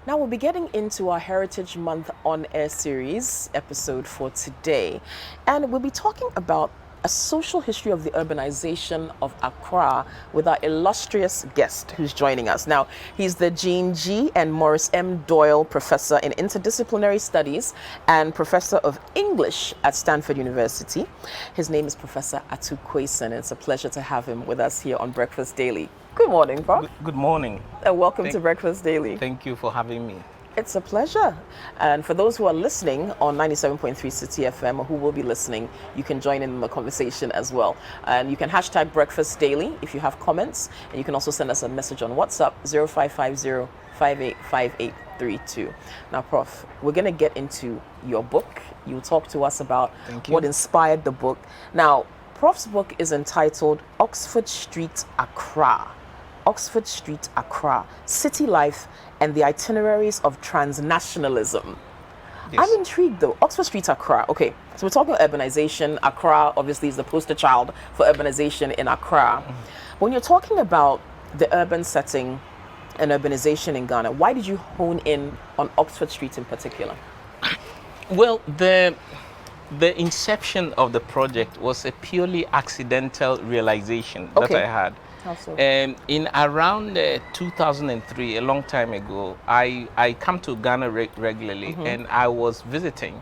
Now we'll be getting into our Heritage Month on-air series episode for today, and we'll be talking about a social history of the urbanization of Accra with our illustrious guest who's joining us. Now, he's the Jean G. and Maurice M. Doyle Professor in Interdisciplinary Studies and Professor of English at Stanford University. His name is Professor Atu Kwesen. It's a pleasure to have him with us here on Breakfast Daily. Good morning, Prof. Good morning. And welcome to Breakfast Daily. Thank you for having me. It's a pleasure. And for those who are listening on 97.3 City FM or who will be listening, you can join in the conversation as well. And you can hashtag Breakfast Daily if you have comments. And you can also send us a message on WhatsApp 0550-585832. Now, Prof, we're going to get into your book. You'll talk to us about what inspired the book. Now, Prof's book is entitled Oxford Street, Accra. Oxford Street, Accra, City Life and the Itineraries of Transnationalism. Yes. I'm intrigued though. Oxford Street, Accra. Okay, so we're talking about urbanization. Accra obviously is the poster child for urbanization in Accra. When you're talking about the urban setting and urbanization in Ghana, why did you hone in on Oxford Street in particular? Well, the inception of the project was a purely accidental realization that I had. How so? In around 2003, a long time ago, I come to Ghana regularly, and I was visiting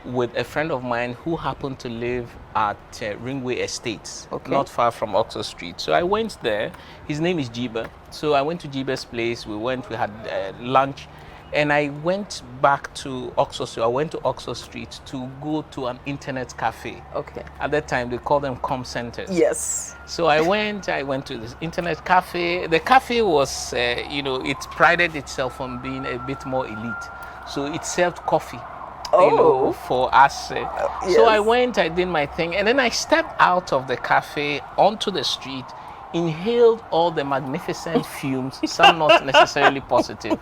with a friend of mine who happened to live at Ringway Estates, not far from Oxford Street. So I went there. His name is Jiba. So I went to Jiba's place. We had lunch. And I went back to Oxford Street. I went to Oxford Street to go to an internet cafe. Okay. At that time, they called them com centers. Yes. So I went to this internet cafe. The cafe was, it prided itself on being a bit more elite. So it served coffee, for us. Yes. So I went, I did my thing. And then I stepped out of the cafe onto the street, inhaled all the magnificent fumes, some not necessarily positive,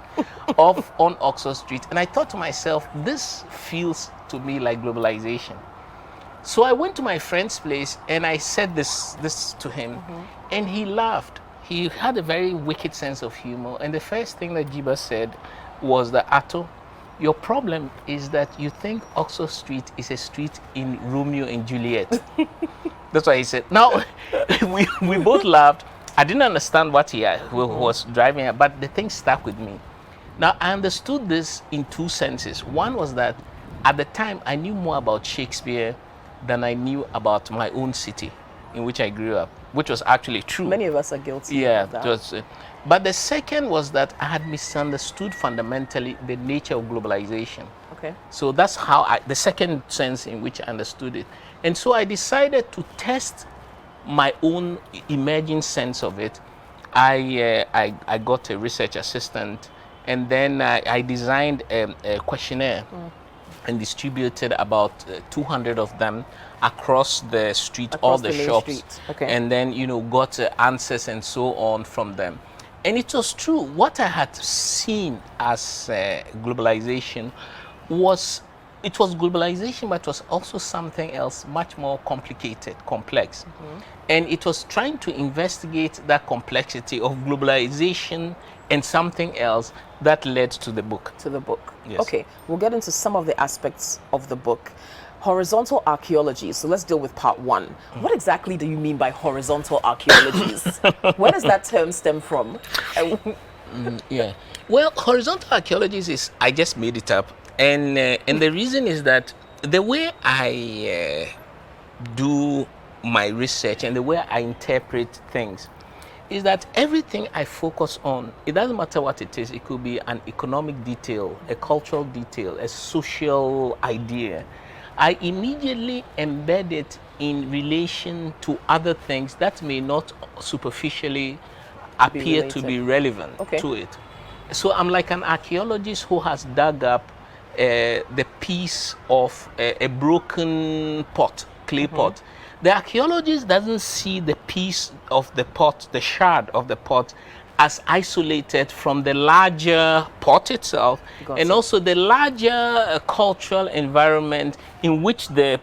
on Oxford Street. And I thought to myself, this feels to me like globalization. So I went to my friend's place and I said this to him, and he laughed. He had a very wicked sense of humor. And the first thing that Jiba said was that, Ato, your problem is that you think Oxford Street is a street in Romeo and Juliet. That's what he said. Now, we both laughed. I didn't understand what he was driving at, but the thing stuck with me. Now, I understood this in two senses. One was that at the time, I knew more about Shakespeare than I knew about my own city in which I grew up, which was actually true. Many of us are guilty of that. But the second was that I had misunderstood fundamentally the nature of globalization. Okay. So that's how the second sense in which I understood it. And so I decided to test my own emerging sense of it. I got a research assistant, and then I designed a questionnaire and distributed about 200 of them across the street, all the shops, and then got answers and so on from them. And it was true. What I had seen as globalization was globalization, but it was also something else much more complicated, complex. And it was trying to investigate that complexity of globalization and something else that led to the book. Yes. Okay, we'll get into some of the aspects of the book. Horizontal archaeology. So let's deal with part one. What exactly do you mean by horizontal archaeologies? Where does that term stem from? Well, horizontal archaeologies is, I just made it up. And the reason is that the way I do my research and the way I interpret things is that everything I focus on, it doesn't matter what it is. It could be an economic detail, a cultural detail, a social idea. I immediately embed it in relation to other things that may not superficially appear to be relevant to it. So I'm like an archaeologist who has dug up the piece of a broken pot, clay pot. The archaeologist doesn't see the piece of the pot, the shard of the pot, as isolated from the larger pot itself, and also the larger cultural environment in which the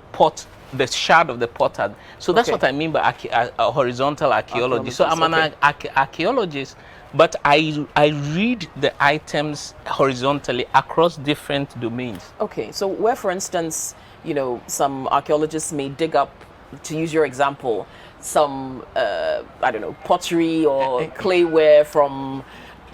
shard of the pot had. So that's what I mean by horizontal archaeology. So I'm an archaeologist but I read the items horizontally across different domains. Okay, so where, for instance, some archaeologists may dig up, to use your example, some I don't know, pottery or clayware from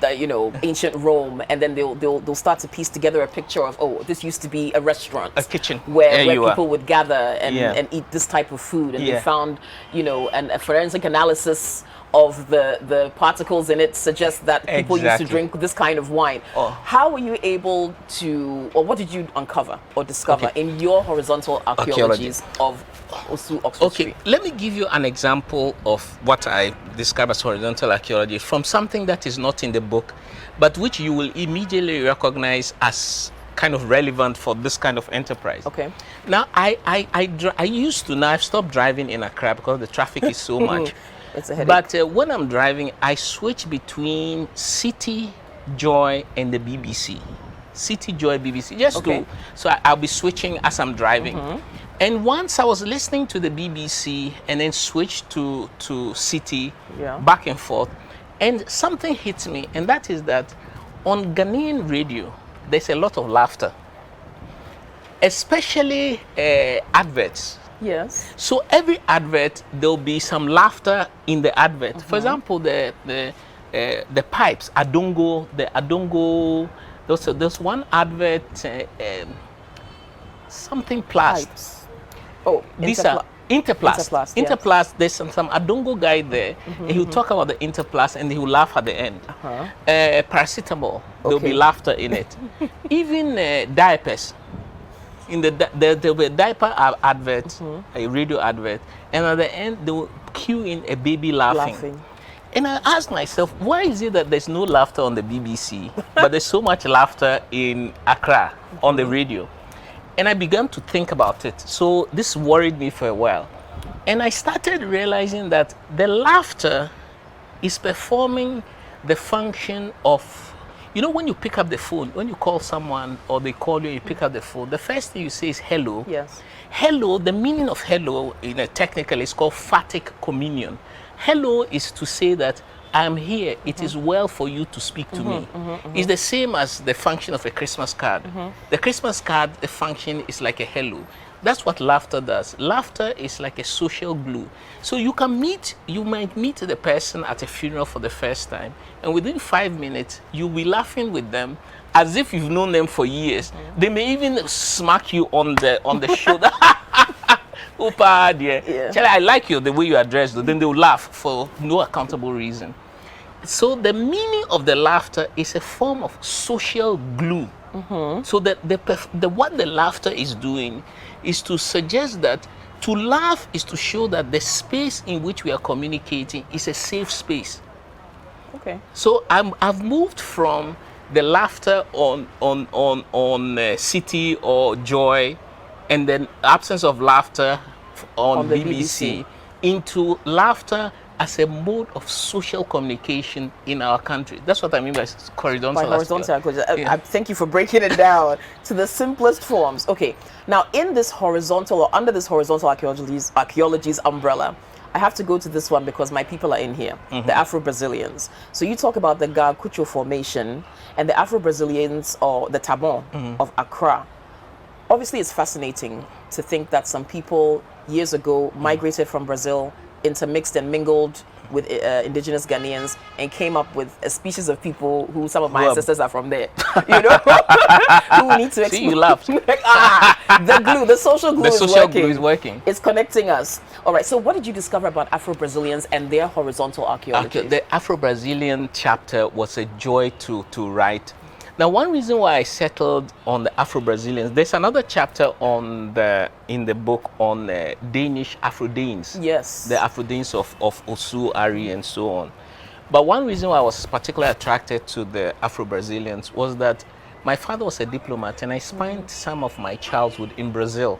ancient Rome, and then they'll start to piece together a picture of, oh, this used to be a restaurant, A kitchen. where people would gather and, Yeah. and eat this type of food, and Yeah. they found a forensic analysis of the particles in it suggests that people used to Exactly. drink this kind of wine. Oh. How were you able to, or what did you uncover or discover in your horizontal archaeologies of Osu Oxford Okay, Street? let me give you an example of what I describe as horizontal archaeology from something that is not in the book, but which you will immediately recognize as kind of relevant for this kind of enterprise. Okay. Now, I used to, now I've stopped driving in Accra because the traffic is so much. It's a headache. But when I'm driving, I switch between City, Joy, and the BBC. City, Joy, BBC. Okay. So I'll be switching as I'm driving. And once I was listening to the BBC and then switched to City, Yeah. back and forth, and something hits me, and that is that on Ghanaian radio, there's a lot of laughter, especially adverts. Yes. So every advert, there'll be some laughter in the advert. For example, the pipes, Adongo, the Adongo. There's one advert, something plast. Pipes. Oh, These are Interplast. Interplast, yes. Interplast. There's some Adongo guy there, and he'll talk about the Interplast, and he'll laugh at the end. Paracetamol, there'll be Okay. laughter in it. Even diapers. There'll be a diaper advert, a radio advert, and at the end they will cue in a baby laughing. And I asked myself, why is it that there's no laughter on the BBC, but there's so much laughter in Accra on the radio? And I began to think about it. So this worried me for a while. And I started realizing that the laughter is performing the function of, when you pick up the phone, when you call someone or they call you, you pick up the phone, the first thing you say is hello. Yes. Hello, the meaning of hello, technically, is called phatic communion. Hello is to say that I'm here. It is well for you to speak to me. It's the same as the function of a Christmas card. The Christmas card, the function is like a hello. That's what laughter does. Laughter is like a social glue. So you might meet the person at a funeral for the first time, and within 5 minutes, you'll be laughing with them as if you've known them for years. They may even smack you on the shoulder. Opa, dear. Yeah. Charlie, I like you the way you are dressed. Then they'll laugh for no accountable reason. So the meaning of the laughter is a form of social glue. So that what the laughter is doing is to suggest that to laugh is to show that the space in which we are communicating is a safe space. Okay. So I've moved from the laughter on City or Joy, and then absence of laughter on the BBC, into laughter as a mode of social communication in our country. That's what I mean by horizontal. By horizontal archaeology. Yeah. I thank you for breaking it down to the simplest forms. Okay. Now, in this horizontal or under this horizontal archaeology's umbrella, I have to go to this one because my people are in here, the Afro-Brazilians. So you talk about the Gacucho Formation and the Afro-Brazilians, or the Tabon of Accra. Obviously, it's fascinating to think that some people years ago migrated from Brazil, intermixed and mingled with indigenous Ghanaians, and came up with a species of people who some of my ancestors are from there. Who we need to See, you laughed. The glue, the social glue, Is working. It's connecting us. All right. So, what did you discover about Afro-Brazilians and their horizontal archaeology? The Afro-Brazilian chapter was a joy to write. Now, one reason why I settled on the Afro-Brazilians, there's another chapter in the book on Danish Afro-Danes. Yes. The Afro-Danes of Osu, Ari, and so on. But one reason why I was particularly attracted to the Afro-Brazilians was that my father was a diplomat, and I spent some of my childhood in Brazil.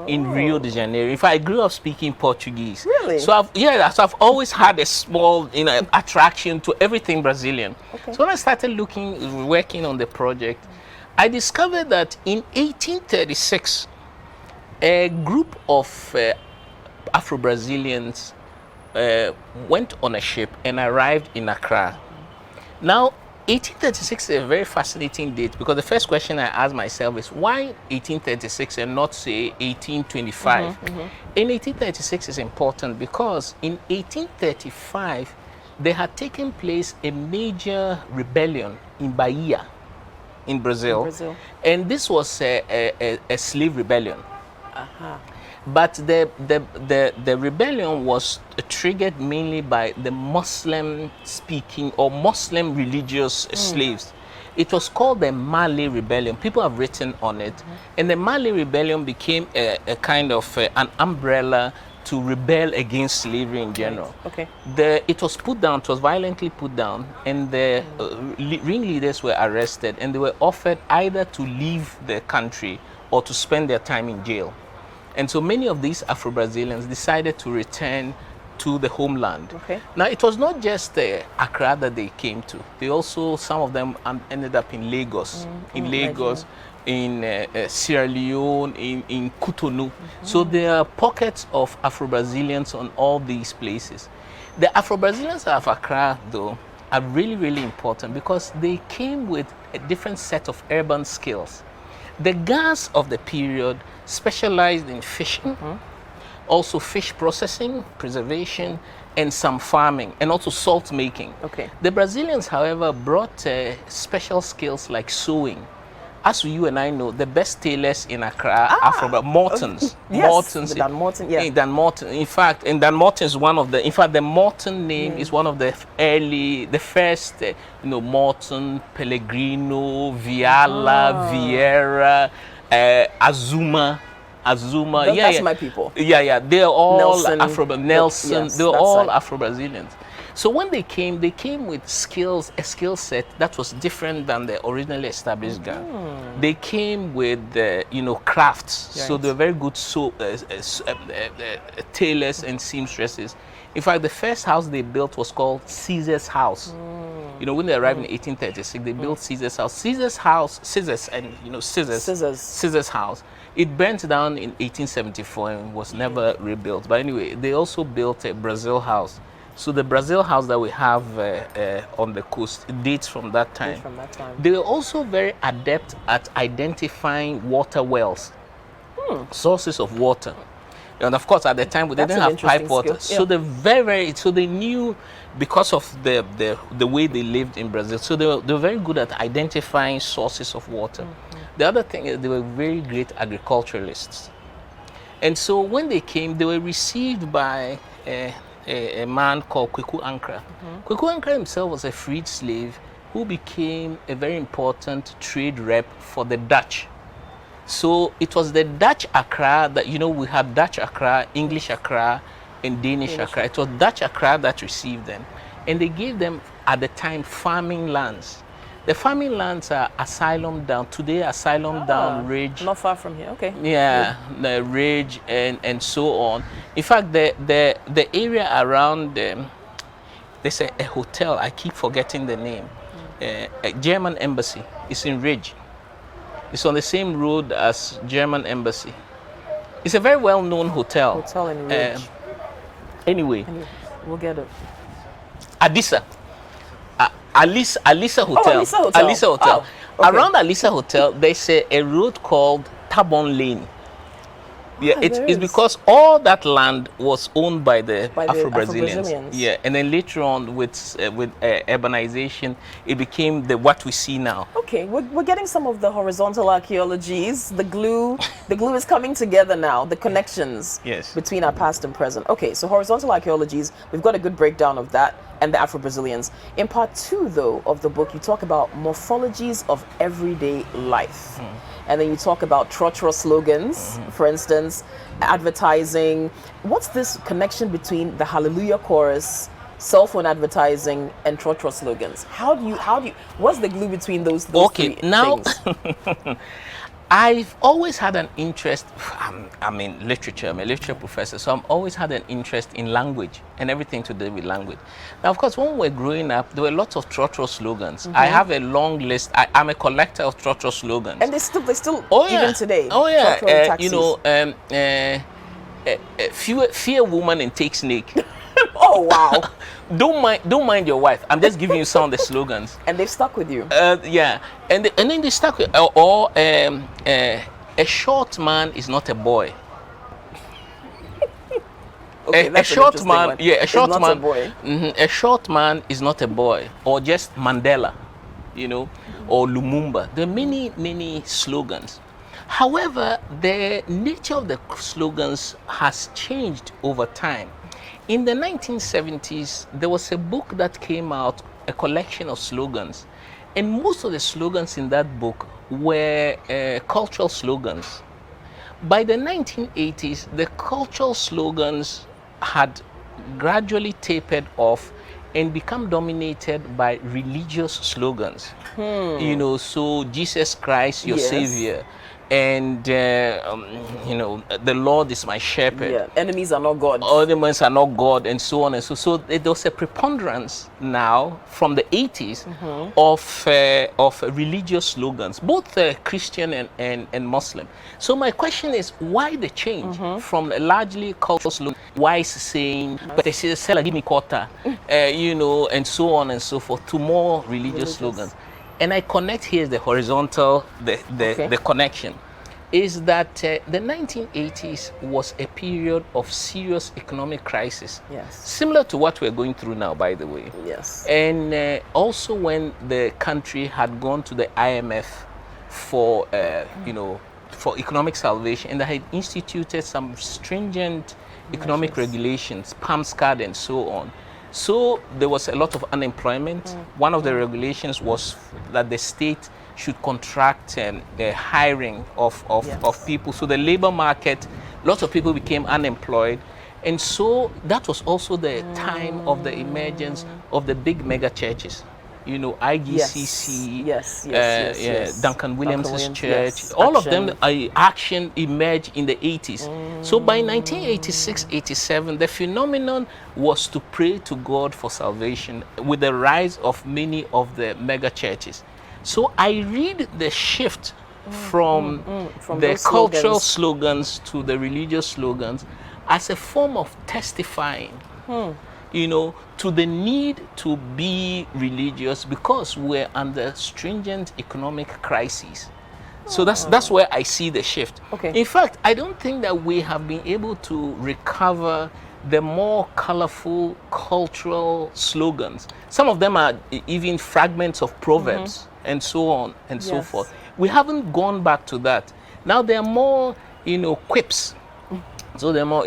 In Rio de Janeiro. In fact, I grew up speaking Portuguese. Really? So I've always had a small, attraction to everything Brazilian. Okay. So when I started working on the project, I discovered that in 1836, a group of Afro-Brazilians went on a ship and arrived in Accra. Now, 1836 is a very fascinating date because the first question I asked myself is why 1836 and not say 1825? In 1836 is important because in 1835 there had taken place a major rebellion in Bahia, in Brazil, and this was a slave rebellion. But the rebellion was triggered mainly by the Muslim speaking or Muslim religious slaves. It was called the Malay Rebellion. People have written on it. And the Malay Rebellion became a kind of an umbrella to rebel against slavery in general. Okay. It was put down, it was violently put down, and the ringleaders were arrested, and they were offered either to leave the country or to spend their time in jail. And so many of these Afro-Brazilians decided to return to the homeland. Okay. Now, it was not just Accra that they came to. They also, some of them ended up in Lagos, in Sierra Leone, in Cotonou. So there are pockets of Afro-Brazilians on all these places. The Afro-Brazilians of Accra, though, are really, really important because they came with a different set of urban skills. The Gas of the period specialized in fishing, also fish processing, preservation, and some farming, and also salt making. Okay. The Brazilians, however, brought special skills like sewing. As you and I know, the best tailors in Accra are Mortons. Yes, Mortons. Dan Morton, yeah. Dan Morton. In fact, and Dan Morton is one of the. In fact, the Morton name is one of the first. Morton, Pellegrino, Viala, Vieira, Azuma. That's my people. Yeah. They're all Nelson. Nelson. Yes, they're all side. Afro-Brazilians. So when they came with a skill set that was different than the originally established gang. They came with, crafts. Right. So they were very good tailors and seamstresses. In fact, the first house they built was called Caesar's House. When they arrived in 1836, they built Caesar's House. Caesar's House. It burnt down in 1874 and was never rebuilt. But anyway, they also built a Brazil House. So the Brazil House that we have on the coast dates from that time. They were also very adept at identifying water wells, sources of water. And of course, at the time, we didn't have pipe water. So they knew, because of the way they lived in Brazil, so they were very good at identifying sources of water. The other thing is they were very great agriculturalists. And so when they came, they were received by a man called Kweku Ankara. Kweku Ankara himself was a freed slave who became a very important trade rep for the Dutch. So it was the Dutch Accra that, we had Dutch Accra, English Accra, and Danish Accra. It was Dutch Accra that received them. And they gave them, at the time, farming lands. The farming lands are Asylum Down. Today, Asylum Down, Ridge. Not far from here, okay. Yeah, the Ridge and so on. In fact, the area around, there's a hotel, I keep forgetting the name. A German embassy. It's in Ridge. It's on the same road as German embassy. It's a very well-known hotel. Hotel in Ridge. Anyway. We'll get it. Alisa Hotel. Alisa Hotel. Okay. Around Alisa Hotel, there's a road called Tabon Lane. Yeah, it's because all that land was owned by the Afro-Brazilians. Yeah, and then later on with urbanization, it became what we see now. Okay, we're getting some of the horizontal archaeologies. The glue is coming together now. The connections between our past and present. Okay, so horizontal archaeologies, we've got a good breakdown of that and the Afro-Brazilians. In part 2, though, of the book, you talk about morphologies of everyday life. And then you talk about trotro slogans, for instance, advertising. What's this connection between the Hallelujah chorus, cell phone advertising, and trotro slogans? How do you, what's the glue between those three things? I've always had an interest, I'm in literature, I'm a literature professor, so I've always had an interest in language and everything to do with language. Now, of course, when we were growing up, there were lots of trotro slogans. I have a long list. I'm a collector of trotro slogans. And they still even today. Oh, yeah. Fear woman and take snake. Oh, wow. Don't mind your wife. I'm just giving you some of the slogans. And they've stuck with you. Yeah, and then they stuck with a short man is not a boy. Okay, A short man, one. yeah, a short not man. A boy. A short man is not a boy, or just Mandela, or Lumumba. There are many slogans. However, the nature of the slogans has changed over time. In the 1970s, there was a book that came out, a collection of slogans, and most of the slogans in that book were cultural slogans. By the 1980s, the cultural slogans had gradually tapered off and become dominated by religious slogans. So Jesus Christ, your Savior, and the Lord is my shepherd. Yeah, enemies are not God. Enemies are not God, and so on and so. So there was a preponderance now from the 80s of religious slogans, both Christian and Muslim. So my question is, why the change from a largely cultural slogan, wise saying, but they say, "Seller, give me quarter," and so on and so forth, to more religious slogans. And I connect here the horizontal, the connection, is that the 1980s was a period of serious economic crisis. Yes. Similar to what we're going through now, by the way. Yes. And also when the country had gone to the IMF for, for economic salvation, and they had instituted some stringent economic regulations, PAMS card and so on. So there was a lot of unemployment. One of the regulations was that the state should contract the hiring of people. So the labor market, lots of people became unemployed. And so that was also the time of the emergence of the big mega churches. IGCC, yes. Duncan Williams' church, all of them, Action emerged in the 80s. So by 1986, 87, the phenomenon was to pray to God for salvation with the rise of many of the mega churches. So I read the shift from the cultural slogans to the religious slogans as a form of testifying. To the need to be religious because we're under stringent economic crises. So that's where I see the shift. Okay. In fact, I don't think that we have been able to recover the more colorful cultural slogans. Some of them are even fragments of proverbs and so on and so forth. We haven't gone back to that. Now there are more, quips. So they're more,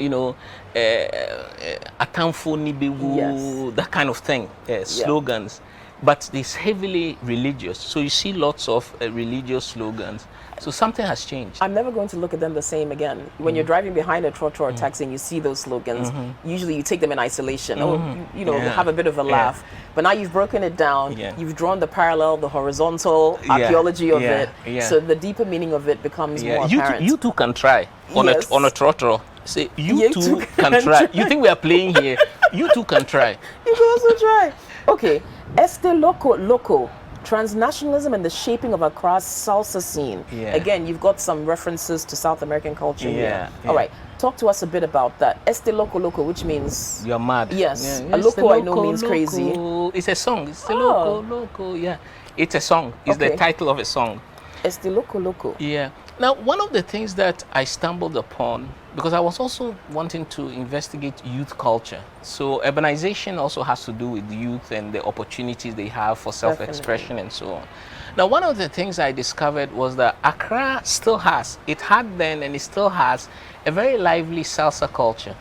atamfo nibewu, that kind of thing, slogans. But it's heavily religious. So you see lots of religious slogans. So something has changed. I'm never going to look at them the same again. When you're driving behind a trotro or taxi and you see those slogans, usually you take them in isolation. Have a bit of a laugh. But now you've broken it down. You've drawn the parallel, the horizontal archaeology of it. So the deeper meaning of it becomes more apparent. You too can try on a trotro. Say, you too can try. You think we are playing here? You too can try. You can also try. Okay. Este Loco. Transnationalism and the shaping of Accra's salsa scene. Again, you've got some references to South American culture here. All right, talk to us a bit about that. Este Loco, which means you're mad. Yes, a loco I know means crazy. It's a song. It's the loco. Yeah, it's a song. It's the title of a song. Este Loco. Yeah. Now, one of the things that I stumbled upon, because I was also wanting to investigate youth culture. So urbanization also has to do with youth and the opportunities they have for self-expression and so on. Now, one of the things I discovered was that Accra still has, it had then and it still has, a very lively salsa culture,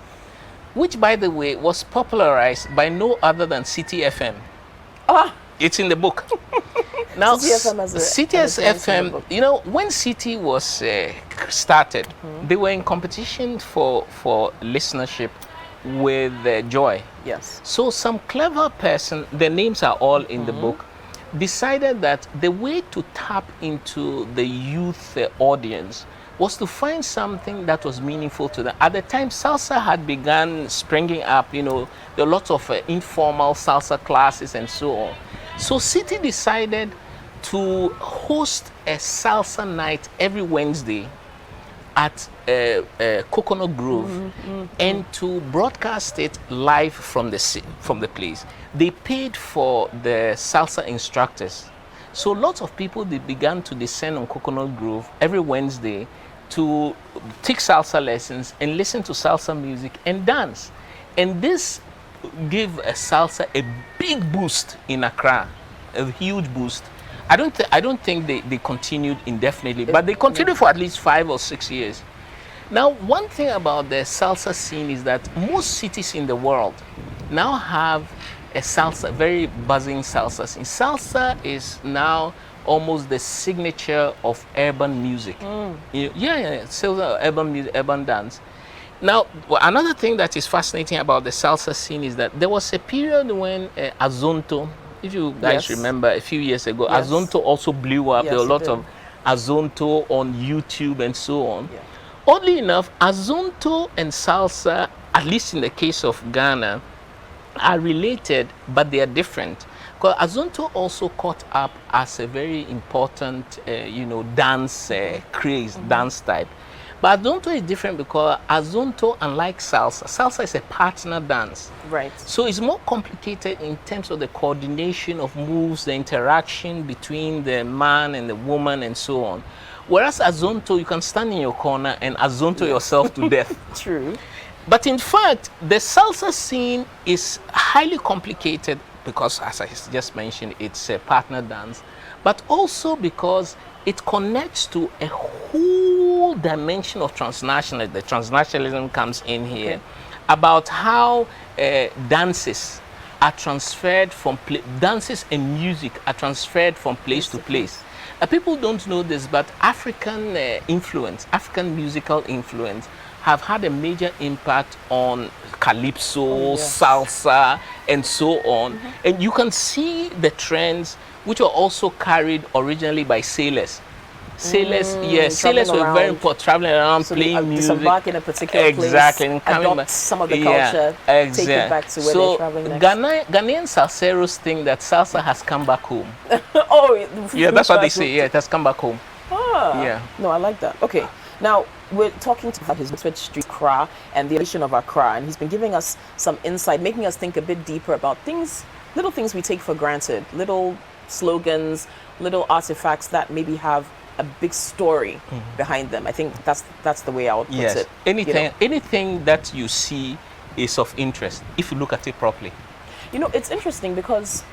which, by the way, was popularized by no other than City FM. It's in the book. Now, City FM, when City was started, they were in competition for listenership with Joy. Yes. So some clever person, their names are all in the book, decided that the way to tap into the youth audience was to find something that was meaningful to them. At the time, salsa had begun springing up. There were lots of informal salsa classes and so on. So City decided to host a salsa night every Wednesday at Coconut Grove and to broadcast it live from the place. They paid for the salsa instructors. So lots of people, they began to descend on Coconut Grove every Wednesday to take salsa lessons and listen to salsa music and dance. And this gave salsa a big boost in Accra, a huge boost. I don't think they continued indefinitely, but they continued for at least 5 or 6 years. Now, one thing about the salsa scene is that most cities in the world now have a salsa, very buzzing salsa scene. Salsa is now almost the signature of urban music. Salsa, urban music, urban dance. Now, another thing that is fascinating about the salsa scene is that there was a period when Azonto, if you guys remember, a few years ago, Azonto also blew up. There were a lot of Azonto on YouTube and so on. Oddly enough, Azonto and salsa, at least in the case of Ghana, are related, but they are different. Because Azonto also caught up as a very important, dance craze, dance type. But Azonto is different because Azonto, unlike salsa, salsa is a partner dance. Right. So it's more complicated in terms of the coordination of moves, the interaction between the man and the woman and so on. Whereas Azonto, you can stand in your corner and Azonto yourself to death. True. But in fact, the salsa scene is highly complicated because, as I just mentioned, it's a partner dance, but also because it connects to a whole dimension of transnational. The transnationalism comes in here, about how dances are transferred from dances and music are transferred from place to place. People don't know this, but African influence, African musical influence, have had a major impact on calypso, salsa, and so on. And you can see the trends which were also carried originally by sailors. Sailors, sailors were very important, traveling around, so playing music. Disembark in a particular place, and adopt some of the culture, take it back to where they're traveling next. Ghanaian salseros think that salsa has come back home. That's what they say. Yeah, it has come back home. No, I like that. Okay, now we're talking about his Oxford Street Accra and the elevation of Accra, and he's been giving us some insight, making us think a bit deeper about things, little things we take for granted, little slogans, little artifacts that maybe have a big story behind them. I think that's the way I would put it. Anything that you see is of interest if you look at it properly. It's interesting because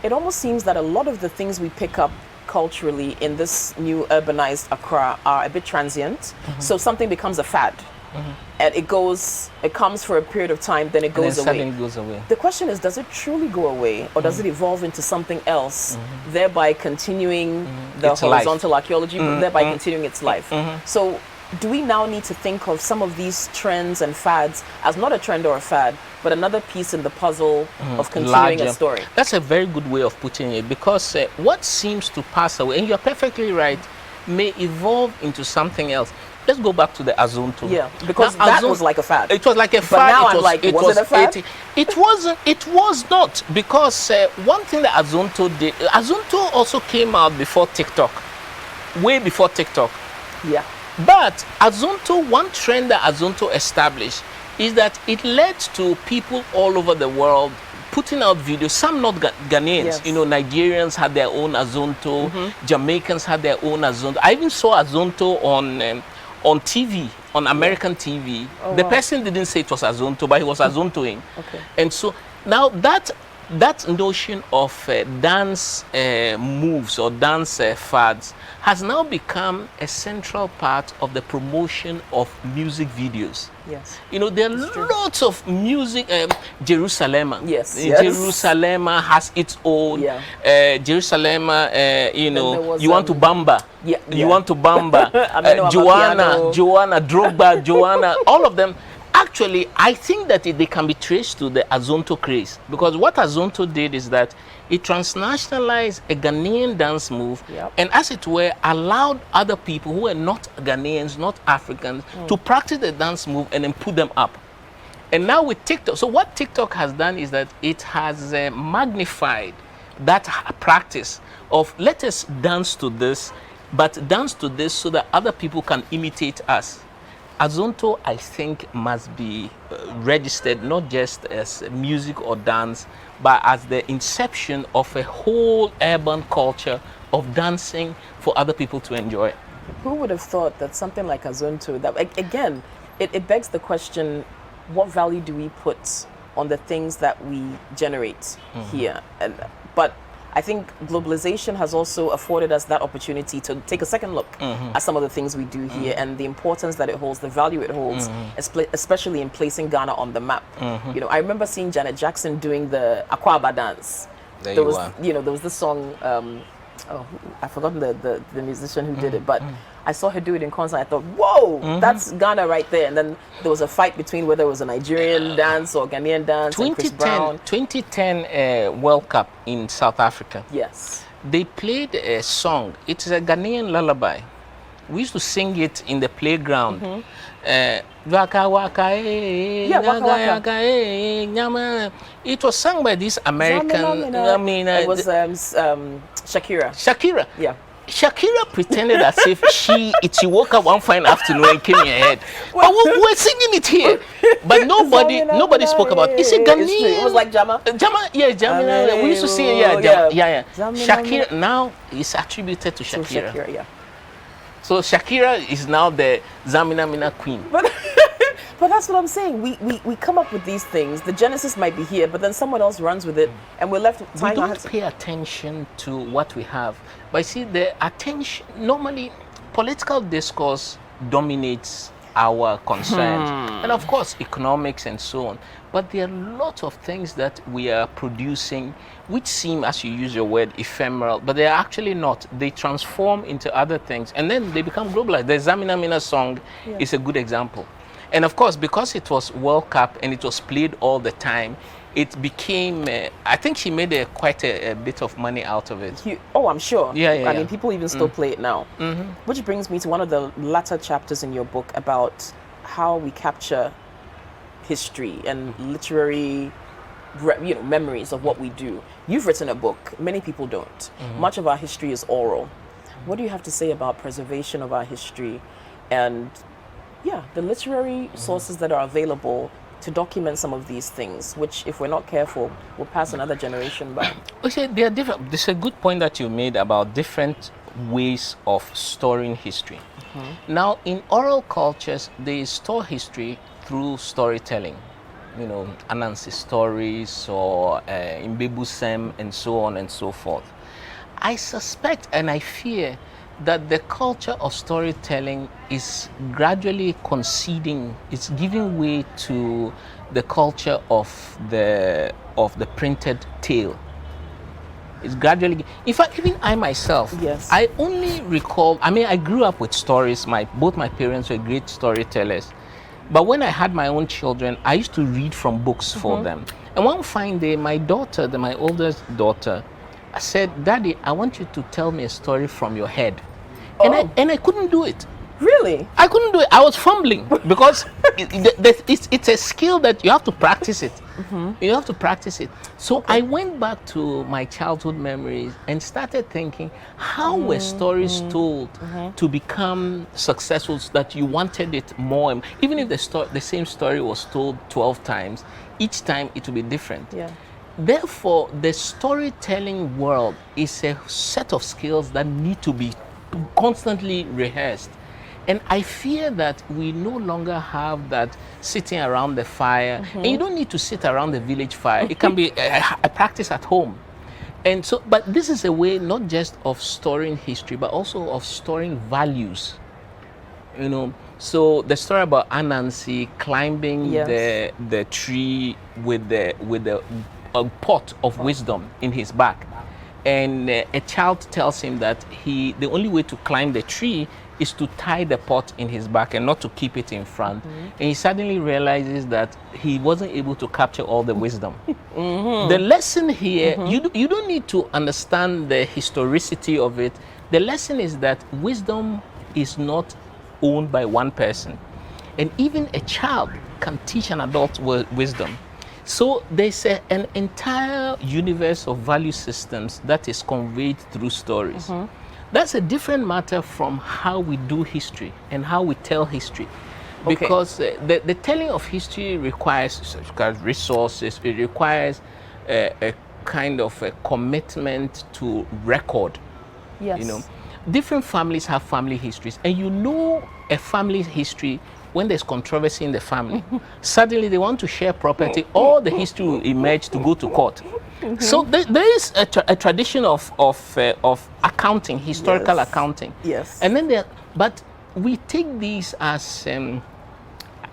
it almost seems that a lot of the things we pick up culturally in this new urbanized Accra are a bit transient. So something becomes a fad. And it comes for a period of time, then it goes away. Suddenly goes away. The question is, does it truly go away, or does it evolve into something else, thereby continuing the horizontal archaeology, thereby continuing its life? So do we now need to think of some of these trends and fads as not a trend or a fad, but another piece in the puzzle of continuing a story? That's a very good way of putting it, because what seems to pass away, and you're perfectly right, may evolve into something else. Let's go back to the Azonto. Yeah, because now, that was like a fad. It was like a fad. But now I'm like, was it a fad? It wasn't. It was not, because one thing that Azonto did, Azonto also came out before TikTok, way before TikTok. Yeah. But Azonto, one trend that Azonto established is that it led to people all over the world putting out videos, some not Ghanaians. Nigerians had their own Azonto, Jamaicans had their own Azonto. I even saw Azonto on TV, on American TV. The person didn't say it was Azonto, but he was Azontoing. And so now that notion of dance moves or dance fads has now become a central part of the promotion of music videos. Yes. There are lots of music. Jerusalem. Yes. Jerusalem has its own. Jerusalem. You want to bamba. You want to bamba. Joanna, Drogba, Joanna. All of them. Actually, I think that they can be traced to the Azonto craze, because what Azonto did is that it transnationalized a Ghanaian dance move, and as it were, allowed other people who were not Ghanaians, not Africans, to practice the dance move and then put them up. And now with TikTok, so what TikTok has done is that it has magnified that practice of, let us dance to this, but dance to this so that other people can imitate us. Azonto, I think, must be registered not just as music or dance, but as the inception of a whole urban culture of dancing for other people to enjoy. Who would have thought that something like Azonto, that again, it begs the question, what value do we put on the things that we generate here? But I think globalization has also afforded us that opportunity to take a second look at some of the things we do here and the importance that it holds, the value it holds, especially in placing Ghana on the map. You know, I remember seeing Janet Jackson doing the Akwaba dance. There was, you know, there was this song, I've forgotten the musician who did it, but I saw her do it in concert. I thought, whoa, that's Ghana right there. And then there was a fight between whether it was a Nigerian dance or Ghanaian dance. 2010 World Cup in South Africa. Yes. They played a song. It is a Ghanaian lullaby. We used to sing it in the playground. Waka waka Waka Waka. It was sung by this American. It was Shakira. Shakira. Yeah. Shakira pretended as if she woke up one fine afternoon and came in her head. But we were singing it here. But nobody spoke about it. It's a Ghanaian. It was like Jama. Jama. We used to sing it, yeah. Shakira now is attributed to Shakira. Shakira, yeah. So Shakira is now the Zamina Mina queen. But that's what I'm saying. We come up with these things. The genesis might be here, but then someone else runs with it, and we're left we don't pay attention to what we have. But see, the attention, normally political discourse dominates our concerns, and of course economics and so on. But there are lots of things that we are producing which seem, as you use your word, ephemeral, but they are actually not. They transform into other things, and then they become globalized. The Zamina Mina song is a good example. And of course, because it was World Cup and it was played all the time, it became, I think she made quite a bit of money out of it. I'm sure. Yeah. I mean, people even still play it now. Which brings me to one of the latter chapters in your book about how we capture history and literary memories of what we do. You've written a book. Many people don't. Much of our history is oral. What do you have to say about preservation of our history and the literary sources that are available to document some of these things, which, if we're not careful, will pass another generation by? Okay, they are different. This is a good point that you made about different ways of storing history. Now, in oral cultures, they store history through storytelling. You know, Anansi stories or Imbebusem and so on and so forth. I suspect and I fear that the culture of storytelling is gradually conceding, it's giving way to the culture of the printed tale. It's gradually, in fact, even I myself, I only recall, I mean, I grew up with stories. Both my parents were great storytellers. But when I had my own children, I used to read from books for them. And one fine day, my daughter, my oldest daughter, I said, "Daddy, I want you to tell me a story from your head." And I couldn't do it. Really? I couldn't do it. I was fumbling because it's a skill that you have to practice it. You have to practice it. So I went back to my childhood memories and started thinking, how were stories told to become successful so that you wanted it more? Even if the same story was told 12 times, each time it will be different. Yeah. Therefore, the storytelling world is a set of skills that need to be constantly rehearsed. And I fear that we no longer have that sitting around the fire. And you don't need to sit around the village fire. It can be a practice at home. And so, but this is a way not just of storing history, but also of storing values. You know, so the story about Anansi climbing the tree with the pot of wisdom in his back. And a child tells him that the only way to climb the tree is to tie the pot in his back and not to keep it in front. And he suddenly realizes that he wasn't able to capture all the wisdom. The lesson here, you don't need to understand the historicity of it. The lesson is that wisdom is not owned by one person. And even a child can teach an adult wisdom. So there's an entire universe of value systems that is conveyed through stories. That's a different matter from how we do history and how we tell history. because the telling of history requires resources. It requires a kind of a commitment to record. Yes. You know, different families have family histories, and you know a family history when there's controversy in the family. Suddenly they want to share property, all the history will emerge to go to court. So there is a tradition of accounting, historical accounting. Yes. And then but we take these as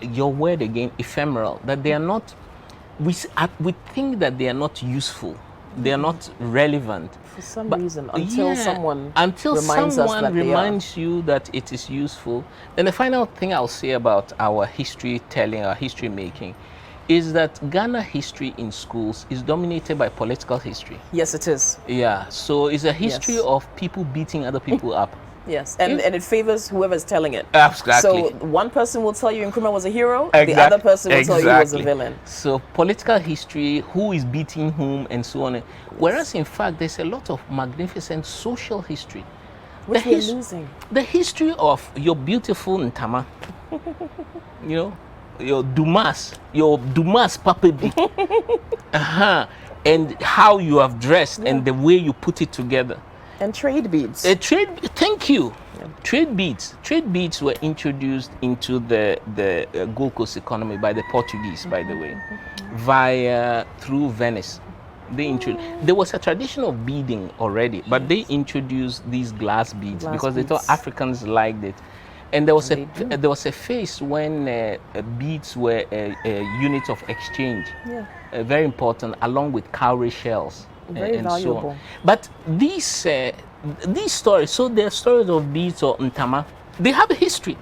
your word again, ephemeral. That they are not. We think that they are not useful. They are not relevant. For some reason, until someone reminds you that it is useful. Then the final thing I'll say about our history telling, our history making, is that Ghana history in schools is dominated by political history. Yes, it is. Yeah, so it's a history of people beating other people up. Yes, and it favors whoever's telling it. Exactly. So one person will tell you Nkrumah was a hero, the other person will tell you he was a villain. So political history, who is beating whom, and so on. Whereas in fact, there's a lot of magnificent social history. Which we're losing. The history of your beautiful Ntama, you know, your Dumas Papebi, and how you have dressed and the way you put it together. And trade beads. Thank you. Yeah. Trade beads. Trade beads were introduced into the Gold Coast economy by the Portuguese, by the way, through Venice. There was a tradition of beading already, but they introduced these glass beads because they thought Africans liked it. And there was a phase when beads were a unit of exchange, very important, along with cowrie shells. Very valuable. So on. But these stories, so they're stories of beads or Ntama, they have a history,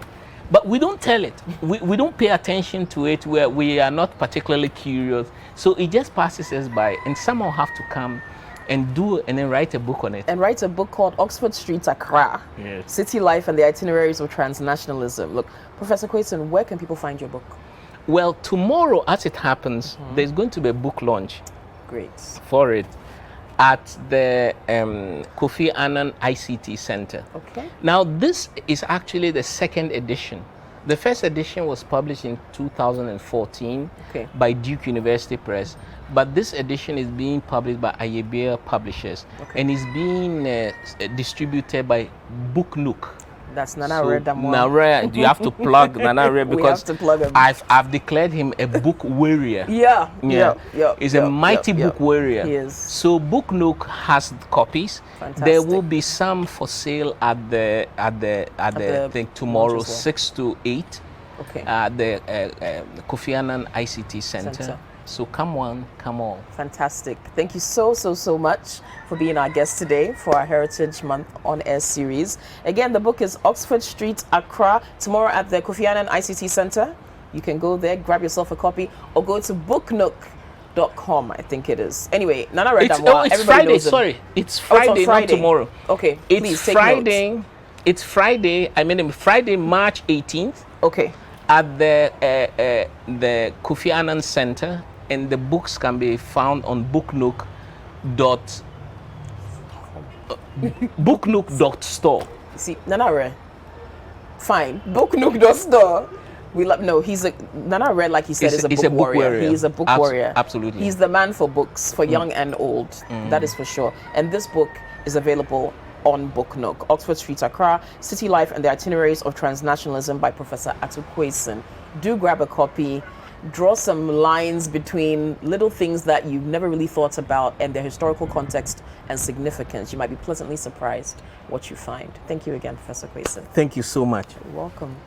but we don't tell it. We don't pay attention to it. We are not particularly curious. So it just passes us by, and someone have to come and then write a book on it. And write a book called Oxford Street Accra, City Life and the Itineraries of Transnationalism. Look, Professor Quayson, where can people find your book? Well, tomorrow, as it happens, there's going to be a book launch. Great. For it. At the Kofi Annan ICT Center. Okay. Now, this is actually the second edition. The first edition was published in 2014 by Duke University Press, but this edition is being published by Ayebia Publishers and is being distributed by Book Nook. That's Nana Red. Nana, you have to plug Nana Red because I've declared him a book warrior. He's a mighty book warrior. He is. So Book Nook has copies. Fantastic. There will be some for sale at the I think tomorrow 6 to 8. Okay. At the Kofi Annan ICT Center. So come on, come on. Fantastic. Thank you so much for being our guest today for our Heritage Month on Air series. Again, the book is Oxford Street, Accra, tomorrow at the Kofi Annan ICT Center. You can go there, grab yourself a copy, or go to booknook.com, I think it is. Anyway, Nana Red. It's Friday, sorry. It's Friday, not tomorrow. Okay, it's Friday. It's Friday, Friday, March 18th. Okay. At the Kofi Annan Center. And the books can be found on booknook.store. See, Nana, fine. Booknook.store. Nana Red, like he said, is a book warrior. He is a book warrior. Absolutely. He's the man for books, for young and old. That is for sure. And this book is available on Book Nook. Oxford Street, Accra, City Life and the Itineraries of Transnationalism by Professor Atu Quayson. Do grab a copy. Draw some lines between little things that you've never really thought about and their historical context and significance. You might be pleasantly surprised what you find. Thank you again, Professor Quayson. Thank you so much. You're welcome.